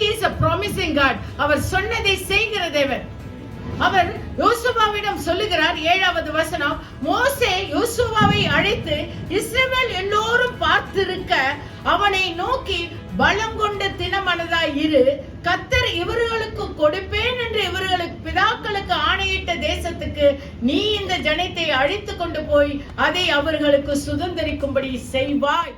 He is a promising God. அவர் சொன்னதை செய்கிற தேவன். அவர் யோசுவாவிடம் சொல்லுகிறார் 7வது வசனம், மோசே யோசுவாவை அழைத்து இஸ்ரவேல் எல்லோரும் பார்த்திருக்க அவனை நோக்கி பலம் கொண்ட தினமனதாய் இரு, கர்த்தர் இவர்களுக்கு கொடுப்பேன் என்று இவர்களுக்கு பிதாக்களுக்கு ஆணையிட்ட தேசத்துக்கு நீ இந்த ஜனத்தை அழைத்து கொண்டு போய் அதை அவர்களுக்கு சுதந்தரிக்கும்படி செய்வாய்.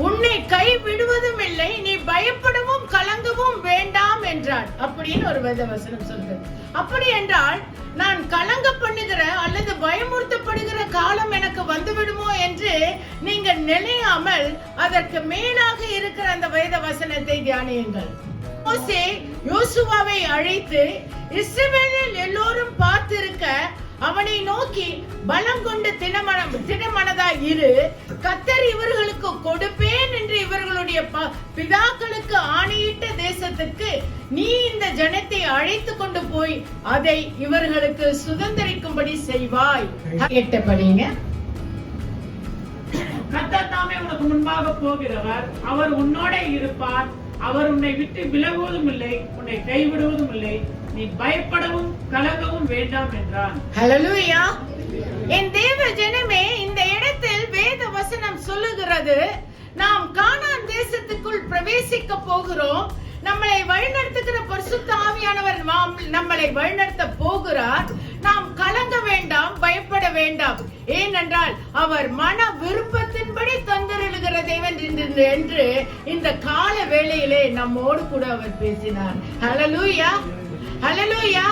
உன்னை கை விடுவதும் இல்லை, நீ பயப்படவும் கலங்கவும் வேண்டாம் என்றார் அப்படின்னு ஒரு வேதவசனம் சொல்றது. அப்படி என்றால் நான் கலங்க பண்ணுகிற அல்லது பயமுறுத்தப்படுகிற காலம் எனக்கு வந்து விடுமோ என்று நீங்க நினையாமல் அதற்கு மேலாக இருக்கிற அந்த வேத வசனத்தை தியானியுங்கள். மோசே யோசுவாவை அழைத்து இஸ்ரவேலில் எல்லோரும் பார்த்திருக்க அவனை நோக்கி பலம் கொண்டு திடமனதாய் இரு, கர்த்தர் இவர்களுக்கு கொடுப்பேன் என்று இவர்களுடைய பிதாக்களுக்கு ஆணையிட்ட தேசத்துக்கு நீ இந்த ஜனத்தை அழைத்து கொண்டு போய் அதை இவர்களுக்கு சுதந்தரிக்கும்படி செய்வாய். கேட்டபடிங்க, கர்த்தர் தாமே உனக்கு முன்பாக போகிறவர், அவர் உன்னோட இருப்பார், அவர் உன்னை விட்டு விலகுவதும் இல்லை, உன்னை கைவிடுவதும் இல்லை, நீ பயப்படவும் கலங்கவும் வேண்டாம் என்றான். ஹல்லேலூயா. என் தேவ ஜனமே, இந்த இடத்தில் வேத வசனம் சொல்லுகிறது, நாம் கானான் தேசத்துக்குள் பிரவேசிக்க போகிறோம். நம்மளை வழிநடத்துகிற பரிசுத்த ஆவியானவர் நம்மளை வழிநடத்த போகிறார். நாம் கலங்க வேண்டாம், பயப்பட வேண்டாம். ஏனென்றால் அவர் மன விருப்பத்தின்படி தந்தருளுகிற தேவன் என்று இந்த கால வேளையிலே நம்மோடு கூட அவர் பேசினார். ஹல்லேலூயா, ஹல்லேலூயா.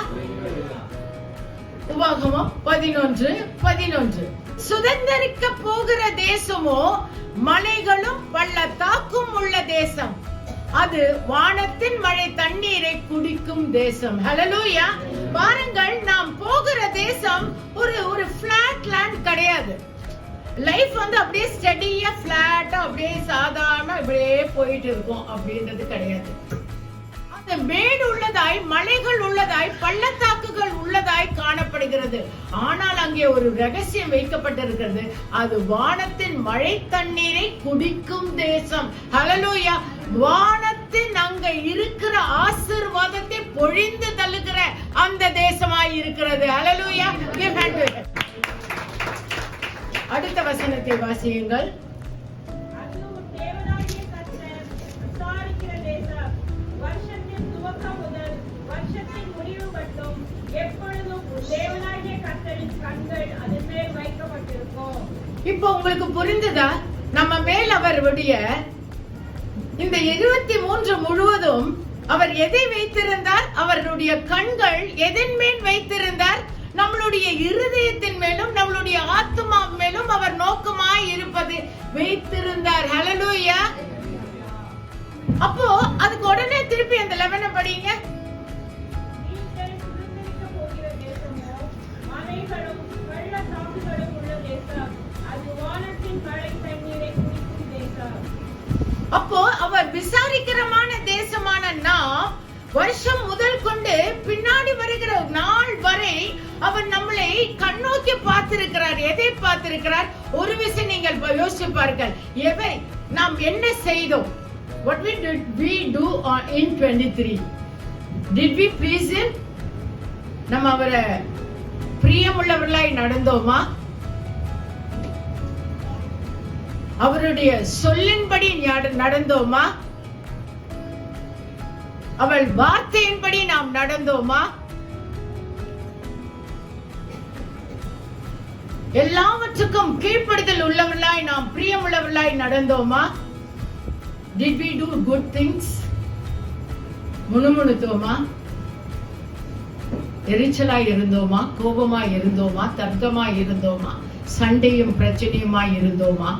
உபாகமம் 11:11. சுதந்தரிக்க போகிற தேசமோ மலைகளும் பள்ளத்தாக்கும் உள்ள தேசம், அது வானத்தின் மழை தண்ணீரை குடிக்கும் தேசம். ஹல்லேலூயா. பாருங்கள், நாம் போகிற தேசம் ஒரு பிளாட் லேண்ட் கிடையாது. லைஃப் வந்து அப்படியே ஸ்டடியா பிளாட்டா அப்படியே சாதாரண அப்படியே போயிட்டு இருக்கும் அப்படின்றது கிடையாது. அந்த மேடு உள்ளதாய், மலைகள் உள்ளதாய், பள்ளத்தாக்குகள் உள்ளதாய் காணப்படுகிறது. ஆனால் அங்கே ஒரு ரகசியம் வைக்கப்பட்டிருக்கிறது, அது வானத்தின் மழை தண்ணீரை குடிக்கும் தேசம். ஹல்லேலூயா. வானத்தின் அங்க இருக்கிற ஆசீர்வாதத்தை பொழிந்து தள்ளுகிற அந்த தேசமாய் இருக்கிறது. ஹல்லேலூயா. அடுத்த வசனத்தை வாசியுங்கள். இப்போ உங்களுக்கு புரிந்ததா? நம்ம மேல் அவருடைய இந்த 23 முழுவதும் அவர் எதை வைத்திருந்தார்? அவருடைய கண்கள் எதன் மேல் வைத்திருந்தார்? நம்மளுடைய இருதயத்தின் மேலும் நம்மளுடைய ஆத்மா மேலும் அவர் நோக்கமாய் இருப்பது வைத்திருந்தார். ஹல்லேலூயா. அப்போ அதுக்கு உடனே திருப்பி அந்த 11 படிங்க. அப்போ அவர் விசாரிக்கிறமான தேசமான நாம் வருஷம் முதல் கொண்டு பின்னாடி வருகிற நாள் வரை அவர் நம்மளை கண்ணோக்கி பார்த்திருக்கிறார். எதை பார்த்திருக்கிறார்? ஒரு விஷயம் நீங்கள் யோசிச்சு பாருங்கள். எவை நாம் என்ன செய்தோம்? What did we do in 23? Did we please him? நம்ம அவரை பிரியமுள்ளவர்களாய் நடந்தோமா? அவருடைய சொல்லின்படி நடந்தோமா? அவள் வார்த்தையின்படி நாம் நடந்தோமா? எல்லாவற்றுக்கும் கீழ்ப்படுதல் உள்ளவர்களாய் நாம் பிரியமுள்ளவர்களாய் நடந்தோமா? Did we do good things? முணுமுணுத்தோமா? எரிச்சலாய் இருந்தோமா? கோபமாய் இருந்தோமா? தர்க்கமாய் இருந்தோமா? சண்டையும் பிரச்சனையுமாய் இருந்தோமா?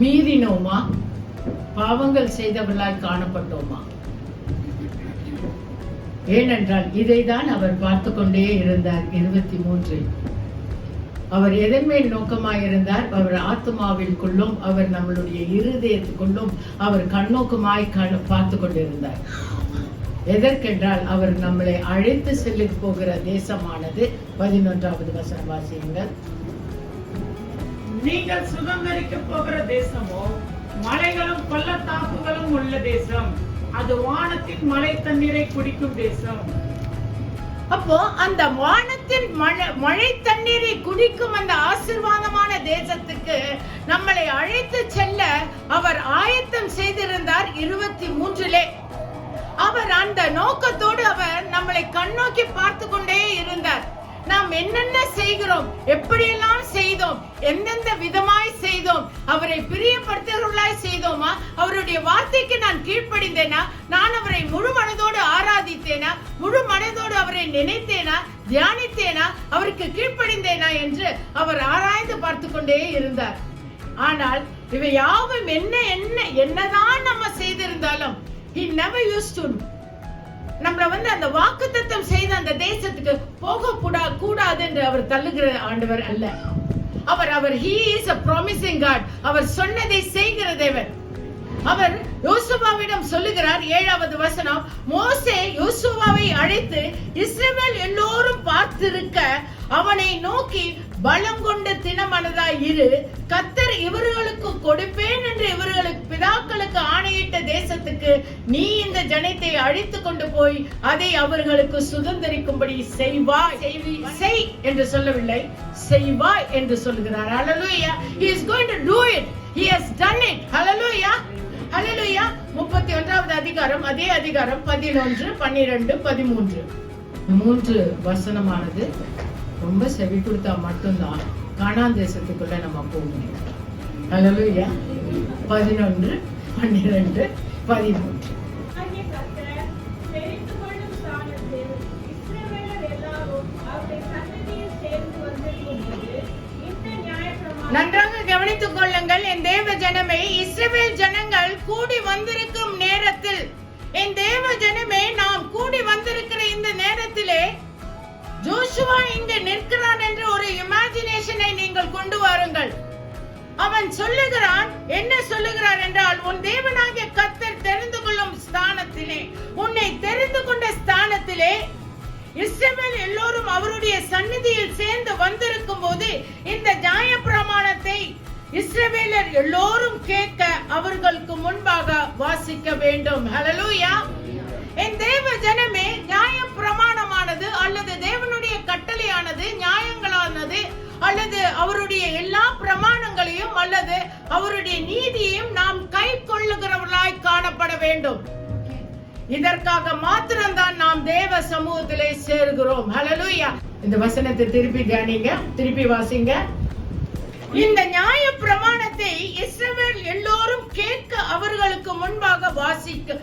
மீறினோமா? பாவங்கள் செய்தவர்களாய் காணப்பட்டோமா? ஏனென்றால் இதைதான் அவர் பார்த்து கொண்டே இருந்தார். 23 அவர் எதன் மேல் நோக்கமாயிருந்தார்? அவர் ஆத்மாவிற்குள்ளும் அவர் நம்மளுடைய இருதயத்துக்குள்ளும் அவர் கண்ணோக்கமாய் பார்த்து கொண்டிருந்தார். எதற்கென்றால் அவர் நம்மளை அழைத்து செல்ல போகிற தேசமானது 11வது வசனம் வாசியுங்கள். நீங்கள் சுதந்தரிக்க போகிற தேசமோ மலைகளும் பள்ளத்தாக்குகளும் உள்ள தேசம், அது வானத்தின் மழை தண்ணீரை குடிக்கும் தேசம். அப்போ அந்த வானத்தின் மழை தண்ணீரை குடிக்கும் அந்த ஆசீர்வாதமான தேசத்துக்கு நம்மளை அழைத்து செல்ல அவர் ஆயத்தம் செய்திருந்தார். 23 அவர் அந்த நோக்கத்தோடு அவர் நம்மளை கண்ணோக்கி பார்த்து கொண்டே இருந்தார். நாம் என்னென்ன செய்கிறோம், எப்படியெல்லாம் செய்தோம், எந்தெந்த விதமாய் செய்தோம், அவரை பிரியப்படுத்துகிறவர்களாய் செய்தோமா, அவருடைய வார்த்தைக்கு நான் கீழ்ப்படிந்தேனா, நான் அவரை முழு மனதோடு ஆராதித்தேனா, முழு மனதோடு அவரை நினைத்தேனா, தியானித்தேனா, அவருக்கு கீழ்ப்படிந்தேனா என்று அவர் ஆராய்ந்து பார்த்து கொண்டே இருந்தார். ஆனால் இவை யாவும் என்னதான் நம்ம செய்திருந்தாலும் he never used to நம்மள அந்த வாக்குத்தத்தம் செய்த அந்த தேசத்துக்கு போக கூடாது என்று அவர் தள்ளுகிற ஆண்டவர் அல்ல. அவர் he is a promising God. அவர் சொன்னதை செய்கிற தேவன். அவர் யோசுவாவிடம் சொல்லுகிறார். 7வது வசனம், மோசே யோசுவாவை அழைத்து இஸ்ரவேல் எல்லோரும் பார்த்திருக்க அவனை நோக்கி பலம் கொண்ட தினமனதாய் இரு, கர்த்தர் இவர்களுக்கு கொடுப்பேன் என்று இவர்களுக்கு பிதாக்களுக்கு ஆணையிட்ட தேசத்துக்கு நீ இந்த ஜனத்தை அழைத்து கொண்டு போய் அதை அவர்களுக்கு சுதந்தரிக்கும்படி செய்வாய். செய் என்று சொல்லவில்லை, செய்வாய் என்று சொல்லுகிறார். Hallelujah. He is going to do it. He has done it. Hallelujah. Hallelujah. 31வது அதிகாரம், அதே அதிகாரம் 11, 12, 13 3 வசனமானது ரொம்ப செவி கொடுத்தா மட்டும்தான் கானான் தேசத்துக்குள்ள நம்ம போக முடியும். ஹல்லேலூயா. 11, 12, 13 நன்றாக கவனித்துக் கொள்ளுங்கள். என் தேவ ஜனமே, இஸ்ரவேல் ஜனங்கள் கூடி வந்திருக்கும் நேரத்தில், என் தேவ ஜனமே, நாம் கூடி வந்திருக்கிற இந்த நேரத்திலே ஜோஷுவா இங்க நிற்கிறான் என்று ஒரு இமேஜினேஷனை நீங்கள் கொண்டு வாருங்கள். அவன் சொல்லுகிறான், என்ன சொல்லுகிறார் என்றால், உன் தேவனாகிய கர்த்தர் தெரிந்து கொள்ளும் ஸ்தானத்திலே, உன்னை தெரிந்து கொண்ட ஸ்தானத்திலே இஸ்ரவேல் எல்லோரும் அவருடைய சந்நிதியில் சேர்ந்து வந்திருக்கும் போது இந்த நியாயப்பிரமாணத்தை இஸ்ரவேலர் எல்லோரும் கேட்க அவர்களுக்கு முன்பாக வாசிக்க வேண்டும். ஹல்லேலூயா. என் தேவ ஜனமே, நியாயப்பிரமாணமானது அல்லது தேவனுடைய கட்டளையானது, நியாயங்களானது அல்லது அவருடைய எல்லா பிரமாணங்களையும் அல்லது அவருடைய நீதியையும் நாம் கை கொள்ளுகிறவர்களாய் காணப்பட வேண்டும். இதற்காக மாத்திரம்தான் நாம் தேவ சமூகத்திலே சேர்கிறோம். ஹல்லேலூயா. இந்த வசனத்தை திருப்பி தியானிங்க, திருப்பி வாசிங்க. இந்த நியாய பிரமாணத்தை இஸ்ரவேல் எல்லோரும் கேட்க அவர்களுக்கு முன்பாக வாசிக்க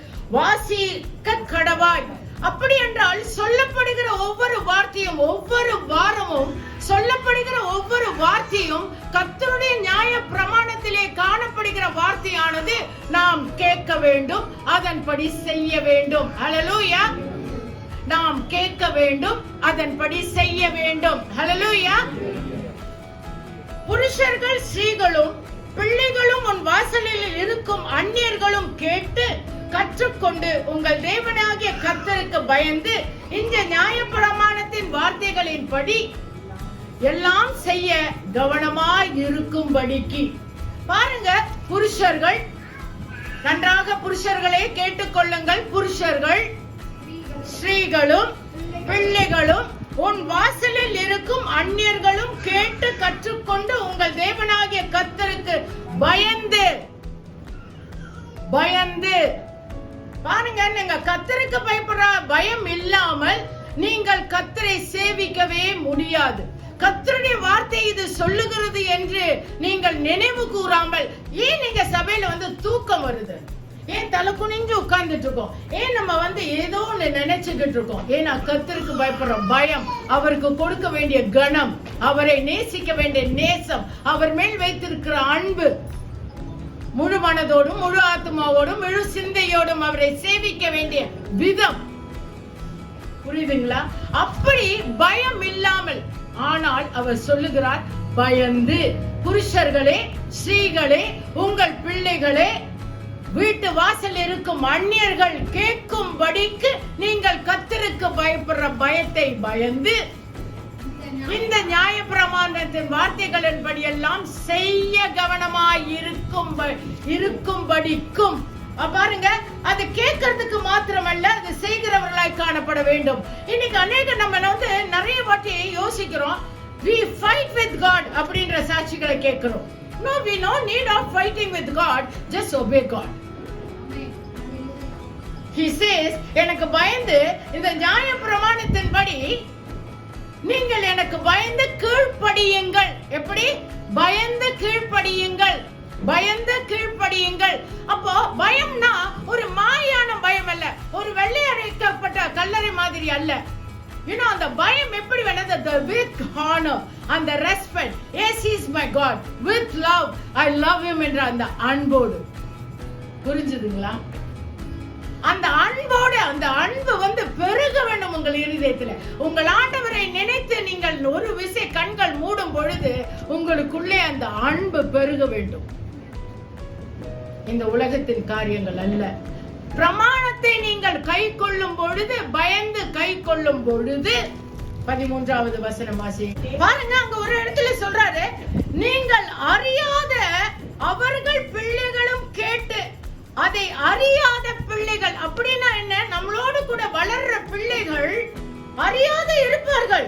கடவாய். அப்படி என்றால் சொல்லப்படுகிற ஒவ்வொரு வார்த்தையும், ஒவ்வொரு வாரமும் சொல்லப்படுகிற ஒவ்வொரு வார்த்தையும் கர்த்தருடைய நியாய பிரமாணத்திலே காணப்படுகிற வார்த்தையானது நாம் கேட்க வேண்டும், அதன்படி செய்ய வேண்டும். ஹல்லேலூயா. நாம் கேட்க வேண்டும், அதன்படி செய்ய வேண்டும். ஹல்லேலூயா. புருஷர்கள் ஸ்திரீகளும் பிள்ளைகளும் உன் வாசலில் இருக்கும் அந்நியர்களும் கேட்டு கற்றுக்கொண்டு உங்கள் தேவனாகிய கர்த்தருக்கு பயந்து இந்த நியாயப்பிரமாணத்தின் வார்த்தைகளின்படி எல்லாம் செய்ய கவனமாய் இருக்கும்படிக்கு. பாருங்க, புருஷர்கள், நன்றாக புருஷர்களே கேட்டுக்கொள்ளுங்கள். புருஷர்கள் ஸ்திரீகளும் பிள்ளைகளும் உன் வாசலில் இருக்கும் அந்நியர்களும் கேட்டு கற்றுக்கொண்டு உங்கள் தேவனாகிய கர்த்தருக்கு பயந்து பாருங்க, நீங்க கர்த்தருக்கு பயப்படுற பயம் இல்லாமல் நீங்கள் கர்த்தரை சேவிக்கவே முடியாது. கர்த்தருடைய வார்த்தை இது சொல்லுகிறது என்று நீங்கள் நினைவு கூறாமல், ஏன் நீங்க சபையில தூக்கம் வருது, ஏன் தலை குனிஞ்சு உட்கார்ந்துட்டு இருக்கோம், ஏன் நம்ம ஏதோ ஒண்ணு நினைச்சுக்கிட்டு இருக்கோம்? ஏன்னா கர்த்தருக்கு பயப்படுற பயம், அவருக்கு கொடுக்க வேண்டிய கணம், அவரை நேசிக்க வேண்டிய நேசம், அவர் மேல் வைத்திருக்கிற அன்பு, முழு மனதோடும் முழு ஆத்மாவோடும் முழு சிந்தையோடும் அவரை சேவிக்க வேண்டிய விதம். புரியுதுங்களா? அப்படி பயம் இல்லாமல், ஆனால் அவர் சொல்லுகிறார், பயந்து. புருஷர்களே, ஸ்திரீகளே, உங்கள் பிள்ளைகளே, வீட்டு வாசல் இருக்கும் அந்நியர்கள் கேட்கும்படிக்கு நீங்கள் கர்த்தருக்கு பயப்படுற பயத்தை பயந்து இந்த நியாயப்பிரமாணத்தின் வார்த்தைகளின்படி எல்லாம் செய்ய கவனமாய் இருக்கும்படிக்கும். பாருங்க, அது கேட்கறதுக்கு மாத்திரமல்ல, அது செய்கிறவர்களாய் காணப்பட வேண்டும். இன்னைக்கு அநேக நம்ம நிறைய வாட்டி யோசிக்கிறோம், we fight with God அப்படின்ற சாட்சிகளை கேட்கிறோம். No, we no need of fighting with God, just obey God. He says, எனக்கு பயந்து இந்த நியாயப்பிரமாணத்தின்படி நீங்கள் எனக்கு பயந்து கீழ்ப்படியுங்கள். எப்படி? பயந்து கீழ்ப்படியுங்கள், பயந்து கீழ்ப்படியுங்கள். அப்போ பயம்னா ஒரு மாயான பயம் அல்ல, ஒரு வெள்ளை அடைக்கப்பட்ட கல்லறை மாதிரி அல்ல. அந்த பயம் எப்படி வேணது? with honor and the respect. Yes, he is my God. With love, I love him என்ற அந்த அன்போடு. புரிஞ்சுதுங்களா? அந்த அன்போடு, அந்த அன்பு பெருக வேண்டும் உங்கள் இருதயத்துல. உங்கள் ஆண்டவரை நினைத்து நீங்கள் ஒரு விசை கண்கள் மூடும் பொழுது உங்களுக்குள்ளே அந்த அன்பு பெருக வேண்டும். இந்த உலகத்தின் காரியங்கள் அல்ல. பிரமாணத்தை நீங்கள் கை கொள்ளும் பொழுது, பயந்து கை கொள்ளும் பொழுது, 13வது வசனம் வாசிங்க. பாருங்க, அங்க ஒரு இடத்துல சொல்றாரு, நீங்கள் அறியாத அவர்கள் பிள்ளைகளும் கேட்டு. அதை அறியாத பிள்ளைகள் அப்படின்னா என்ன? நம்மளோடு கூட வளர்ற பிள்ளைகள் அறியாத இருப்பார்கள்,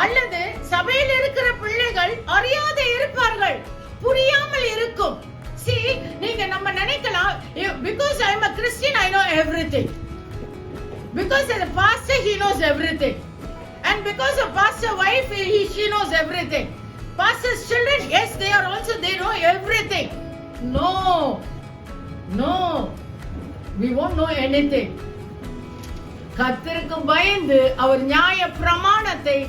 அல்லது சபையில் இருக்கிற பிள்ளைகள் அறியாத இருப்பார்கள், புரியாமல் இருக்கும். See, நீங்க நம்ம நினைக்கலாம், because I am a Christian I know everything, because as a pastor he knows everything, and because of pastor wife she knows everything. Pastor's children, yes, they are also, they know everything. No, we won't know anything. கர்த்தருக்கு பயந்து அவர் நியாய பிரமாணத்தை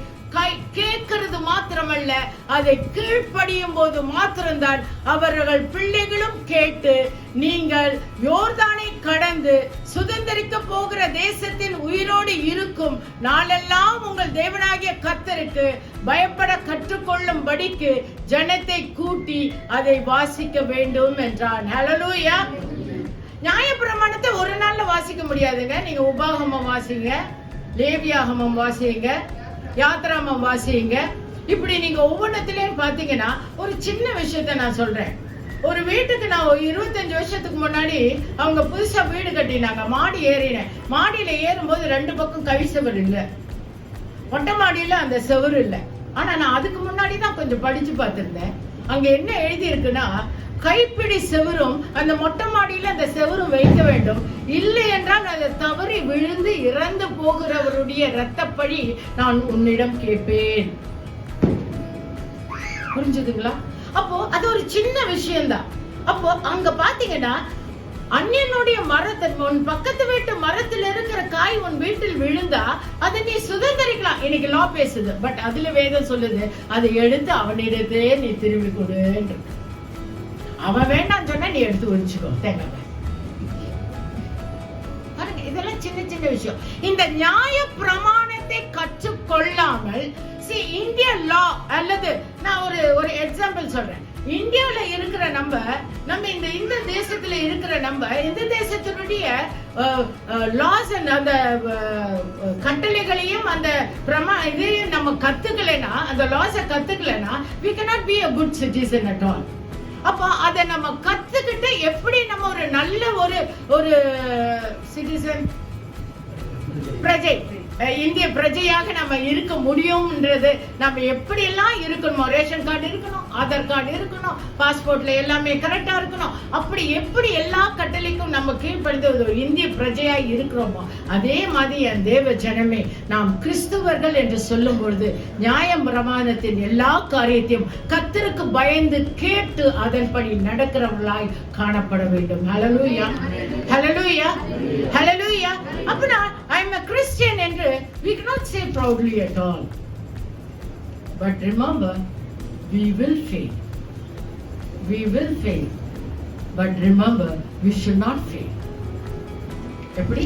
கேட்கிறது மாத்திரமல்ல, அதை கீழ்ப்படியும் போது மாத்திரம்தான் அவர்கள் பிள்ளைகளும் கேட்டு நீங்கள் யோர்தானை கடந்து சுதந்திரிக்க போகிற தேசத்தில் உயிரோடு இருக்கும் நாளெல்லாம் உங்கள் தேவனாகிய கர்த்தருக்கு பயப்பட கற்றுக்கொள்ளும்படிக்கு ஜனத்தை கூட்டி அதை வாசிக்க வேண்டும் என்றான். ஹல்லேலூயா. நியாயப்பிரமாணத்தை ஒரு நாள்ல வாசிக்க முடியாதுங்க. நீங்க உபாகமம் வாசிங்க, லேவியாகமம் வாசிங்க, யாத்ராமம் வாசிங்க. இப்படி நீங்க ஒவ்வொன்றத்திலையும் பாத்தீங்கன்னா ஒரு சின்ன விஷயத்த நான் சொல்றேன். ஒரு வீட்டுக்கு நான் 25 வருஷத்துக்கு முன்னாடி அவங்க புதுசா வீடு கட்டினாங்க. மாடி ஏறினேன். மாடியில ஏறும்போது 2 பக்கம் கை செவர் இல்ல, மொட்டை மாடியில அந்த செவரு இல்ல. ஆனா நான் அதுக்கு முன்னாடி தான் கொஞ்சம் படிச்சு பார்த்திருந்தேன். அங்க என்ன எழுதி இருக்குன்னா, கைப்பிடி செவரும் அந்த மொட்டை மாடியில அந்த செவரும் வைக்க வேண்டும், இல்லை என்றால் அதை தவறி விழுந்து இறந்து போகிறவருடைய இரத்தப்பழி நான் உன்னிடம் கேட்பேன். புரிஞ்சுதுங்களா? அப்போ அது ஒரு சின்ன விஷயம்தான். அப்போ அங்க பாத்தீங்கன்னா, அந்நியனுடைய மரத்தை, உன் பக்கத்து வீட்டு மரத்தில் இருக்கிற காய் உன் வீட்டில் விழுந்தா அதை நீ சுதந்திரிக்கலாம். இன்னைக்கு லா பேசுது, பட் அதுல வேதம் சொல்லுது, அதை எடுத்து அவனிடத்தே நீ திரும்பி கொடு. அவன் வேண்டாம் சொன்னா நீ எடுத்து ஒழிச்சுக்கோ. தேங்காய். இதெல்லாம் சின்ன சின்ன விஷயம். இந்த நியாய பிரமாணத்தை கற்றுக்கொள்ளாமல், இந்திய லா அல்லது நான் ஒரு எக்ஸாம்பிள் சொல்றேன். இந்தியாவில இருக்கிற நம்ம இந்த தேசத்துல இருக்கிற நம்ம இந்த தேசத்தினுடைய லாஸ் அந்த கட்டளைகளையும் அந்த இதையும் நம்ம கத்துக்கலைன்னா, அந்த லாஸை கத்துக்கலைன்னா we cannot be a good citizen at all. அப்போ அதை நம்ம கத்துக்கிட்டு எப்படி நம்ம ஒரு நல்ல ஒரு சிட்டிசன், பிரஜை, இந்திய பிரஜையாக நம்ம இருக்க முடியும்ன்றது, நம்ம எப்படி எல்லாம் இருக்கணுமோ, ரேஷன் கார்டு இருக்கணும், ஆதார் கார்டு இருக்கணும், பாஸ்போர்ட்ல எல்லாமே கரெக்டா இருக்கணும், அப்படி எப்படி எல்லா கட்டளைக்கும் நம்ம கீழ்ப்படிந்து ஒரு இந்திய பிரஜையா இருக்கிறோமோ, அதே மாதிரி என் தேவ ஜனமே, நாம் கிறிஸ்துவர்கள் என்று சொல்லும் பொழுது நியாயம் பிரமாணத்தின் எல்லா காரியத்தையும் கர்த்தருக்கு பயந்து கேட்டு அதன்படி நடக்கிறவர்களாய் காணப்பட வேண்டும். ஹல்லேலூயா, ஹல்லேலூயா, ஹல்லேலூயா. அப்பனா I am a Christian என்று we cannot say proudly at all. But remember, we will fail. We will fail. But remember, we should not fail. எப்படி?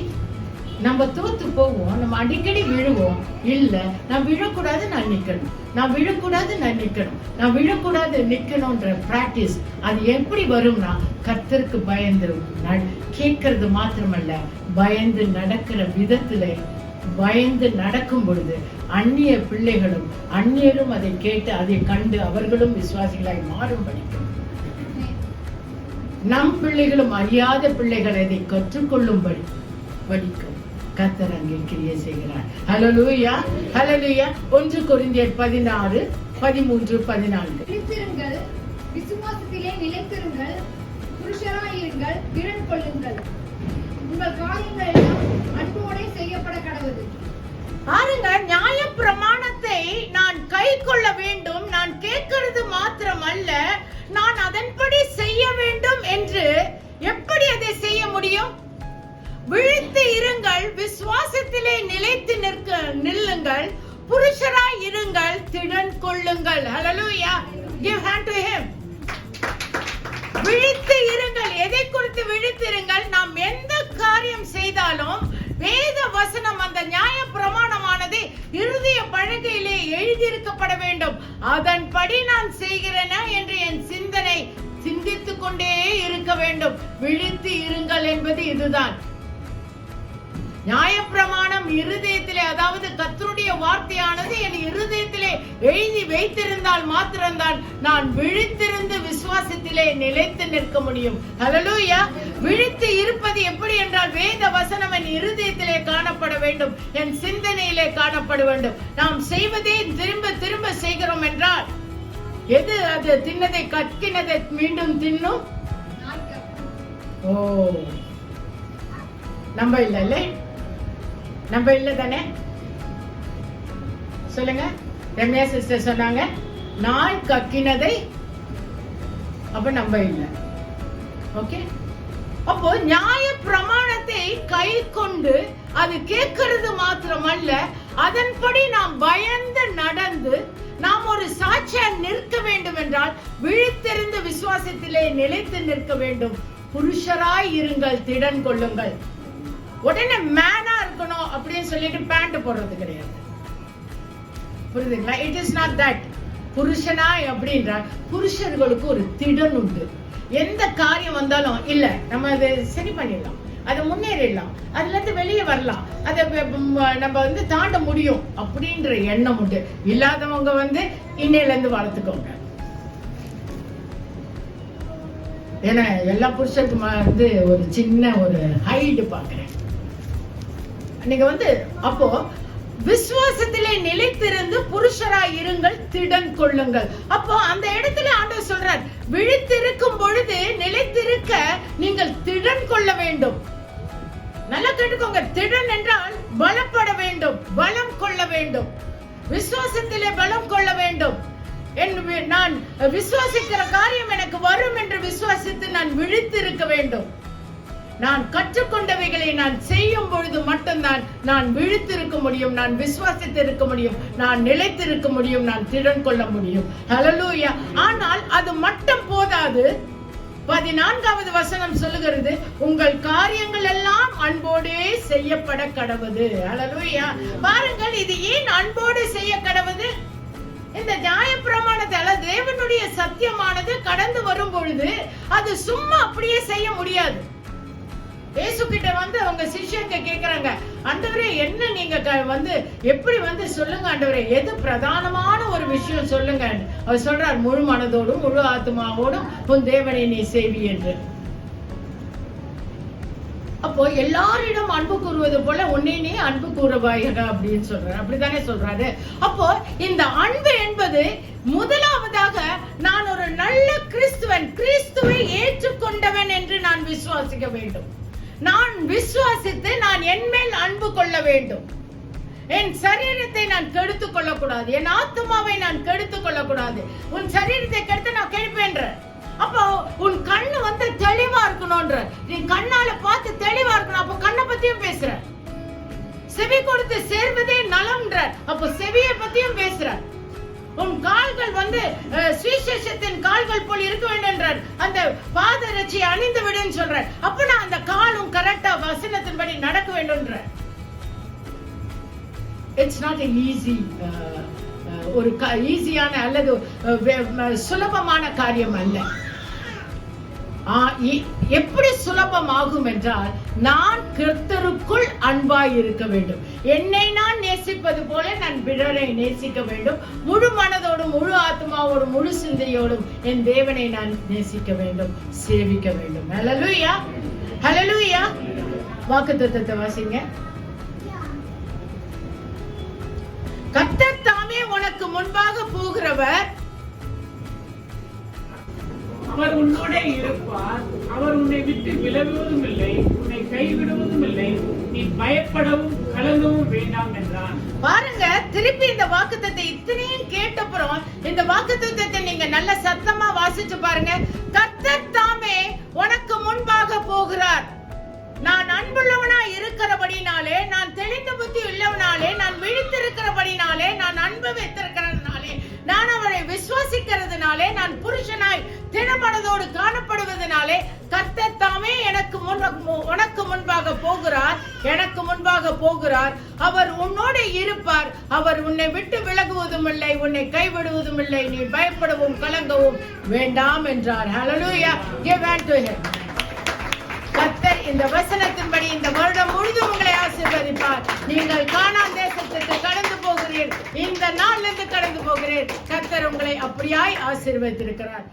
நம்ம தோத்து போவோம், நம்ம அடிக்கடி விழுவோம். இல்ல, நான் விழக்கூடாது, நான் நிக்கணும், நான் விழக்கூடாது, நான் நிக்கணும், நான் விழக்கூடாது நிக்கணும்ன்ற பிராக்டிஸ் அது எப்படி வரும்னா கர்த்தருக்கு பயந்து கேட்கறது மாத்திரமல்ல, பயந்து நடக்கிற விதத்துல, பயந்து நடக்கும் பொழுது அந்நிய பிள்ளைகளும் அந்நியரும் அதை கேட்டு அதை கண்டு அவர்களும் விசுவாசிகளாய் மாறும்படி நம் பிள்ளைகளும் அறியாத பிள்ளைகள் அதை கற்றுக்கொள்ளும்படி படிக்கும் கர்த்தர் அங்கே கிரியை செய்கிறார். ஹல்லேலூயா, ஹல்லேலூயா. 1 கொரிந்தியர் 16, 13, 14. விழித்திருங்கள், விசுவாசத்திலே நிலைத்திருங்கள், புருஷராயிருங்கள், திடன் கொள்ளுங்கள், உங்கள் காரியங்கள் எல்லாம் அன்போடே செய்யப்பட கடவுது. பாருங்க, நியாய பிரமாணத்தை நான் கை கொள்ள வேண்டும், நான் கேட்கிறது மாத்திரமல்ல, நான் அதன்படி செய்ய வேண்டும் என்று எப்படி அதை செய்ய முடியும்? விழித்து இருங்கள், விசுவாசத்திலே நிலைத்து நில்லுங்கள், புருஷராய் இருங்கள், திடன் கொள்ளுங்கள். ஹல்லேலூயா. Give hand to him. விழித்து இருங்கள். எதை குறித்து விழித்திருங்கள்? நாம் எந்த காரியம் செய்தாலும் வேத வசனம், அந்த நியாய பிரமாணமானது இருதய பலகையிலே எழுதியிருக்கப்பட வேண்டும். அதன்படி நான் செய்கிறேனா என்று என் சிந்தனை சிந்தித்துக் கொண்டே இருக்க வேண்டும். விழித்து இருங்கள் என்பது இதுதான். நியாயப்பிரமாணம் இருதயத்திலே, அதாவது கர்த்தருடைய வார்த்தையானது என் இருதயத்திலே எழுதி வைத்திருந்தால் மாத்திரம்தான் நான் விழித்திருந்து விசுவாசத்திலே நிலைத்து நிற்க முடியும். ஹல்லேலூயா. விழித்து இருப்பது எப்படி என்றால், வேத வசனம் என் இருதயத்திலே காணப்பட வேண்டும், என் சிந்தனையிலே காணப்பட வேண்டும். நாம் செய்வதே திரும்ப திரும்ப செய்கிறோம் என்றால் எது அது? தின்னதை கற்கினதை மீண்டும் தின்னும். ஓ, நம்ம இல்ல, நம்ம இல்ல தானே? சொல்லுங்க. ரம்யா சிஸ்டர் சொன்னாங்க, நாய் கக்கினதை. அப்ப நம்ம இல்ல. ஓகே. அப்போ நியாய பிரமாணத்தை கை கொண்டு அது கேட்கறது மாத்திரமல்ல, அதன்படி நாம் பயந்து நடந்து நாம் ஒரு சாட்சியா நிற்க வேண்டும் என்றால் விழித்திருந்து விசுவாசத்திலே நிலைத்து நிற்க வேண்டும். புருஷராய் இருங்கள், திடன் கொள்ளுங்கள். உடனே மேனா இருக்கணும் அப்படின்னு சொல்லிட்டு பேண்ட் போடுறது கிடையாது. புரியுதுங்களா? It is not that. புருஷனாய் அப்படின்ற புருஷர்களுக்கு ஒரு திடன் உண்டு. எந்த காரியம் வந்தாலும் இல்ல, நம்ம அதை சரி பண்ணிடலாம், அதை முன்னேறிடலாம், அதுல இருந்து வெளியே வரலாம், அதை நம்ம தாண்ட முடியும் அப்படின்ற எண்ணம் உண்டு. இல்லாதவங்க இன்னையில இருந்து வளர்த்துக்கோங்க. ஏன்னா எல்லா புருஷனுக்கு ஒரு சின்ன ஒரு ஹைட் பாக்குறேன். நீங்க அப்போ விசுவாசத்திலே நிலைத்திருந்து புருஷராய் இருங்கள், திடன் கொள்ளுங்கள். அப்போ அந்த இடத்துல ஆண்டவர் சொல்றார், விழித்திருக்கும் பொழுது நிலைத்திருக்க நீங்கள் திடன் கொள்ள வேண்டும். நல்லா கேட்டுக்கோங்க. திடன் என்றால் பலப்பட வேண்டும், பலம் கொள்ள வேண்டும், விசுவாசத்திலே பலம் கொள்ள வேண்டும். நான் விசுவாசிக்கிற காரியம் எனக்கு வரும் என்று விசுவாசித்து நான் விழித்திருக்க வேண்டும். நான் கற்றுக்கொண்டவைகளை நான் செய்யும் பொழுது மட்டும்தான் நான் விழித்திருக்க முடியும், நான் விசுவாசித்திருக்க முடியும், நான் நிலைத்திருக்க முடியும், நான் திடன் கொள்ள முடியும். ஹல்லேலூயா. ஆனால் அது மட்டும் போதாது. 14வது வசனம் சொல்லுகிறது, உங்கள் காரியங்கள் எல்லாம் அன்போடே செய்யப்பட கடவுது. ஹல்லேலூயா. பாருங்கள், இது ஏன் அன்போடு செய்ய கடவுது? இந்த நியாய பிரமாணத்தால தேவனுடைய சத்தியமானது கடந்து வரும் பொழுது அது சும்மா அப்படியே செய்ய முடியாது. இயேசு கிட்ட அவங்க சிஷ்யங்க கேக்குறாங்க, ஆண்டவரே என்ன நீங்க எப்படி சொல்லுங்க ஆண்டவரே, எது பிரதானமான ஒரு விஷயம் சொல்லுங்க. அவர் சொல்றார், முழு மனதோடும் முழு ஆத்மாவோடும் உன் தேவனை நீ சேவி என்று. அப்போ எல்லாரிடம் அன்பு கூறுவது போல உன்னை நீ அன்பு கூறுவாயாக அப்படின்னு சொல்றாரு. அப்படித்தானே சொல்றாரு. அப்போ இந்த அன்பு என்பது முதலாவதாக நான் ஒரு நல்ல கிறிஸ்துவன், கிறிஸ்துவை ஏற்றுக்கொண்டவன் என்று நான் விசுவாசிக்க வேண்டும். நான் விசுவாசித்து நான் என் மேல் அன்பு கொள்ள வேண்டும். என் சரீரத்தை நான் கெடுத்துக் கொள்ளக்கூடாது, என் ஆத்மாவை நான் கெடுத்துக் கொள்ளக்கூடாது. உன் சரீரத்தை கெடுத்து நான் கெடுப்பேன்ற. அப்போ உன் கண்ணு தெளிவா இருக்கணும்ன்ற, நீ கண்ணால பார்த்து தெளிவா இருக்கணும். அப்போ கண்ணை பத்தியும் பேசுற. செவி கொடுத்து சேர்வதே நலம்ன்ற, அப்போ செவியை பத்தியும் பேசுற. உன் கால்கள் சுவிசேஷத்தின் கால்கள் போல் இருக்க வேண்டும் என்றார். அந்த பாதரட்சியை அணிந்து விடுன்னு சொல்ற. அப்ப நான் அந்த காலும் கரெக்டா வசனத்தின்படி நடக்க வேண்டும். இட்ஸ் நாட் ஈஸி, ஒரு ஈஸியான அல்லது சுலபமான காரியம் அல்ல. எப்படி சுலபமாகும் என்றால், நான் கர்த்தருக்குள் அன்பாய் இருக்க வேண்டும். என்னை நான் நேசிப்பது போல நான் பிறரை நேசிக்க வேண்டும். முழு மனதோடும், முழு ஆத்மாவோடும், முழு சிந்தையோடும் என் தேவனை நான் நேசிக்க வேண்டும், சேவிக்க வேண்டும். ஹல்லேலூயா, ஹல்லேலூயா. வாக்குத்தத்தத்தை வாசிங்க. கர்த்தர் தாமே உனக்கு முன்பாக போகிறவர், அவர் உன்னோட இருப்பார், அவர் உன்னை விட்டு விலகுவதும் இல்லை, உன்னை கைவிடுவதும் இல்லை, நீ பயப்படவும் கலங்கவும் வேண்டாம் என்றான். பாருங்க, திருப்பி இந்த வாக்குத்தத்தை இத்தனையும் கேட்டப்புறம் இந்த வாக்குத்தத்தை நீங்க நல்ல சத்தமா வாசிச்சு பாருங்க. கர்த்தர் தாமே உனக்கு முன்பாக போகிறார். நான் அன்புள்ளவனா இருக்கிறபடினாலே, நான் தெளிந்த புத்தி உள்ளவனாலே, நான் விழித்திருக்கிறபடினாலே, நான் அன்பு வைத்திருக்கிறதுனாலே, நான் அவரை விசுவாசிக்கிறதுனாலே, நான் புருஷனாய் தினமனதோடு காணப்படுவதனாலே கர்த்தர் தாமே உனக்கு முன்பாக போகிறார், எனக்கு முன்பாக போகிறார். அவர் உன்னோடு இருப்பார், அவர் உன்னை விட்டு விலகுவதும் இல்லை, உன்னை கைவிடுவதும் இல்லை, நீ பயப்படவும் கலங்கவும் வேண்டாம் என்றார். ஹல்லேலூயா. Give hand to him. கர்த்தர் இந்த வசனத்தின்படி இந்த வருடம் முழுதும் உங்களை ஆசீர்வதிப்பார். நீங்கள் கானான் தேசத்துக்கு கடந்து போகிறீர், இந்த நாளிலிருந்து கடந்து போகிறீர். கர்த்தர் உங்களை அப்படியாய் ஆசீர்வதித்திருக்கிறார்.